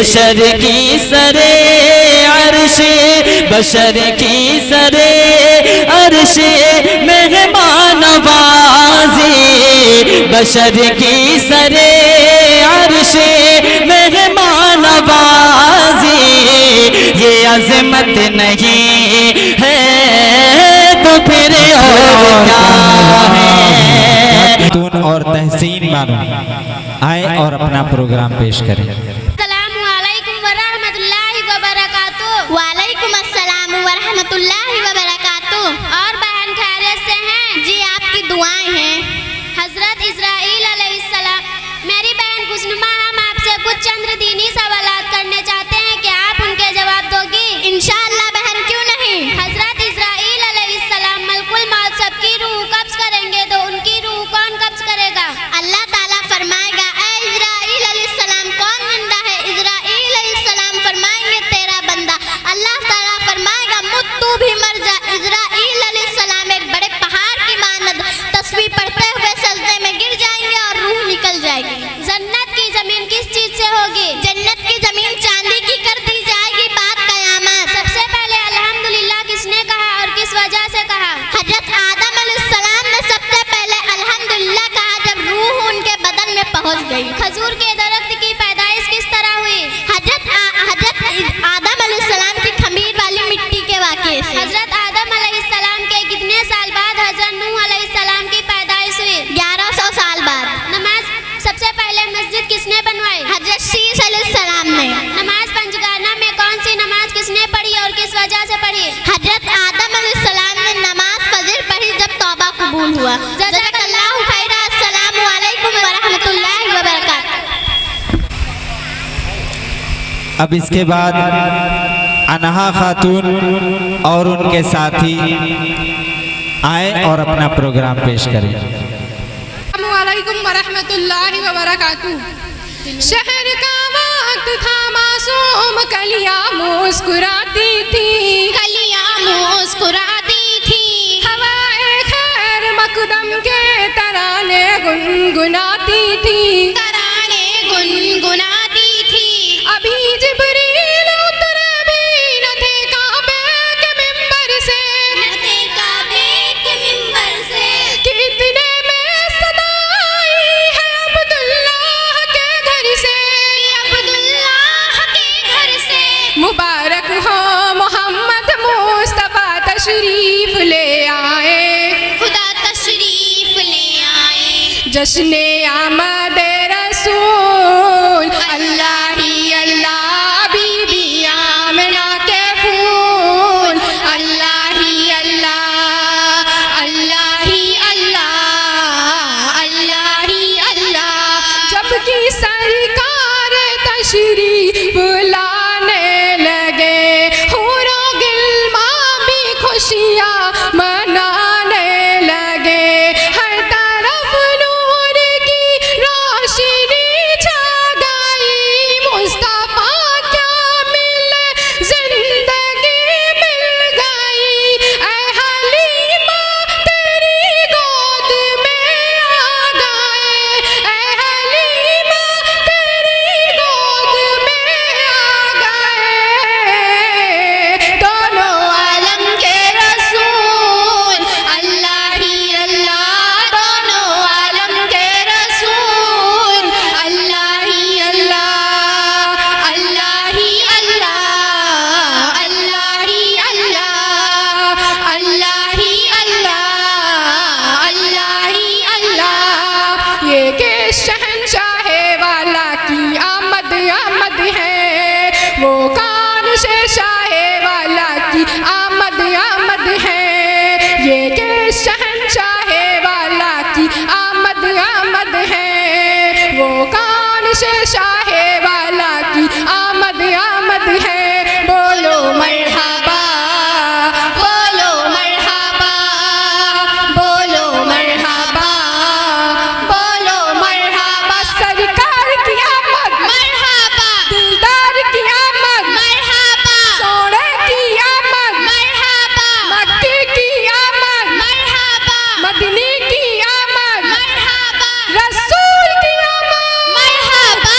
बशर की सरे अर्शे, बशर की सरे अर्शे मेहमान नवाज़ी, बशर की सरे अर्शे मेहमान नवाज़ी। ये अज़मत नहीं है तो फिर और क्या है। और तहसीन मानो आए और अपना प्रोग्राम पेश करें। अस्सलामुअलैकुम वरहमतुल्लाहि वबरकातुहू। वालेकुम अस्सलाम वरहमतुल्लाहि वबरकातुहू। और बहन खैरियत से हैं? जी आपकी दुआएं हैं। हजरत इस्राईल अलैहिस्सलाम, मेरी बहन खुशनुमा, हम आपसे कुछ चंद दीनी सवालात करने चाहते हैं, क्या आप उनके जवाब दोगी? इंशाअल्लाह बहन, क्यों नहीं। हजरत इस्राईल अलैहिस्सलाम मलकुल मौत सबकी रूह कब्ज करेंगे, तो उनकी रूह कौन कब्ज करेगा? अल्लाह ताला फरमाएगा, ऐ इस्राईल अलैहिस्सलाम कौन जिंदा है? इस्राईल अलैहिस्सलाम फरमाएंगे तेरा बंदा। अल्लाह ताला फरमाएगा मुझ तू भी मर जा। इस्राईल अलैहिस्सलाम एक बड़े पहाड़ की मानद तस्बीह पढ़ते हुए सजदे में गिर जाएंगे और रूह निकल जाएगी। जन्नत की जमीन किस चीज से होगी? जन्नत की जमीन चांदी की कर दी जाएगी बाद कयामत। सबसे पहले अल्हम्दुलिल्लाह किसने कहा और किस वजह से कहा? हजरत आदम अलैहिस्सलाम ने सबसे पहले अल्हम्दुलिल्लाह कहा जब रूह उनके बदन में पहुंच गई। खजूर के दरख्त की पैदाइश किस तरह हुई? हजरत आदम अलैहिस्सलाम की खमीर वाली मिट्टी के वाक़े से। हजरत आदम अलैहिस्सलाम के कितने साल बाद हजरत नूह अलैहिस्सलाम की पैदाइश हुई? 1100 साल बाद। नमाज सबसे पहले मस्जिद किसने बनवाई? हजरत शीश अलैहिस्सलाम ने। नमाज पंजगाना में कौन सी नमाज किसने पढ़ी और किस वजह से पढ़ी? हजरत आदम अलैहिस्सलाम ने नमाज फजर पढ़ी जब तौबा कबूल हुआ। जज़ाकल्लाहु खैरा। अस्सलामु अलैकुम वरहमतुल्लाहि वबरकातुहू। अब इसके बाद अनहा खातून और उनके साथी आए और अपना प्रोग्राम पेश करें। अस्सलामुअलैकुम वरहमतुल्लाहि वबरकातुहू। शहर का वक्त था मासूम, कलियां मुस्कुराती थी, कलियां मुस्कुराती थी। हवाए खैर मकदम के तराने गुनगुनाती थी, तराने गुनगुनाती थी। अभी जिब्रील उतरे भी न थे काबे के मिंबर से, न थे काबे के मिंबर से। कि इतने में सदा आई है अब्दुल्लाह के घर से, अब्दुल्लाह के घर से। मुबारक हो मोहम्मद मुस्तफा तशरीफ ले आए, खुदा तशरीफ ले आए। जश्ने आमद रसूल अल्लाह ही अल्लाह, बीबी आमना के फूल अल्लाह ही अल्लाह, अल्लाह ही अल्लाह, अल्लाह ही अल्लाह। जबकि सरकार तशरीफ लाने लगे, हुरो गिल्मा भी खुशियाँ मनाने लगे। हर तरफ नूर की रोशनी छा गई, मुस्तफा क्या मिले जिंदगी मिल गई। ऐ हलीमा तेरी गोद में आ गए, ऐ हलीमा तेरी गोद में आ गए। दोनों आलम के रसूल अल्लाह ही अल्लाह, दोनों आलम के रसूल अल्लाह ही अल्लाह, अल्लाह ही अल्लाह, अल्लाह ही अल्लाह, अल्लाह ही अल्लाह, अल्लाह ही अल्लाह। ये के शहंशाहे वाला की आमद आमद है, वो कान से शाहे वाला की आमद आमद है। ये के शहंशाहे वाला की आमद आमद है, वो कान से शाहे वाला की आमद आमद है। बोलो मरहबा, बोलो मरहबा, बोलो मरहबा, बोलो मरहबा। सरकार की आमद मरहबा, दिलदार की आमद मरहबा, सोने की आमद मरहबा, मक्के की आमद मरहबा, मदनी की आमद मरहबा, रसूल की आमद मरहबा,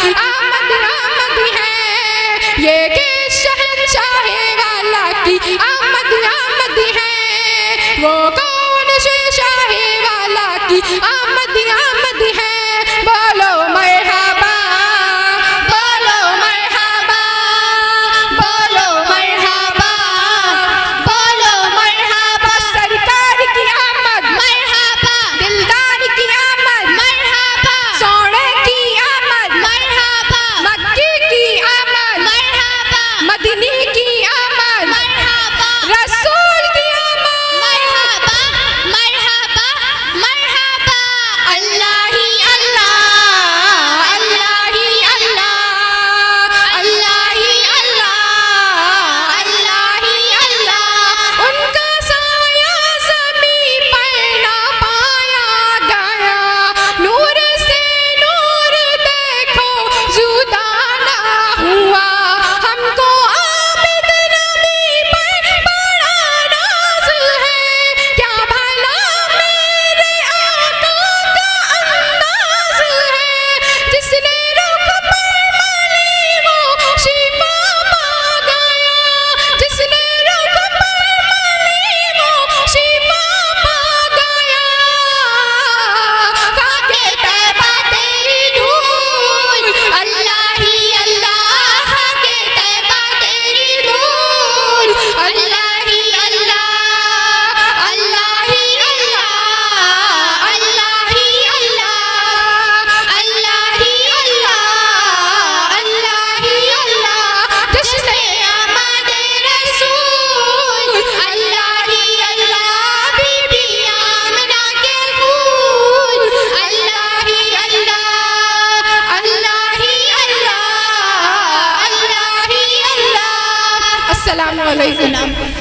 की आमद आमद है, ये के शहंशाह वाला की आमद आमद है, वो कौन शहंशाह वाला की आमद आमद है। बोलो मरहबा, बोलो मरहबा, बोलो मरहबा, बोलो मरहबा। सरकार की आमद मरहबा, दिलदार की आमद मरहबा, सोने की आमद मरहबा, मक्के की आमद मरहबा, मदीने की आमद मरहबा, रसूल की आमद मरहबा मरहबा मरहबा। अल्लाह ही अल्लाह, अल्लाह ही अल्लाह, अल्लाह ही अल्लाह, अल्लाह ही अल्लाह। उनका साया ज़मीं पर ना पाया गया, नूर से नूर देखो जुदा ना हुआ, हमको आबिद नबी पर बड़ा नाज है। क्या भला मेरे आका का अंदाज है, जिसने रुख पर मली वो शिफा पा गया, जिसने रुख पर मली वो शिफा पा गया। खाके तैबा तेरी धूल, अल्लाह ही अल्लाह, खाके तैबा तेरी धूल, अल्लाह ही अल्लाह, अल्लाह ही अल्लाह, अल्लाह ही अल्लाह, अल्लाह ही अल्लाह, अल्लाह ही अल्लाह। जश्न-ए आमद रसूल, अल्लाह ही अल्लाह, बीबी आमना के फूल, अल्लाह ही अल्लाह, अल्लाह ही अल्लाह, अल्लाह ही अल्लाह। अस्सलामु अलैकुम।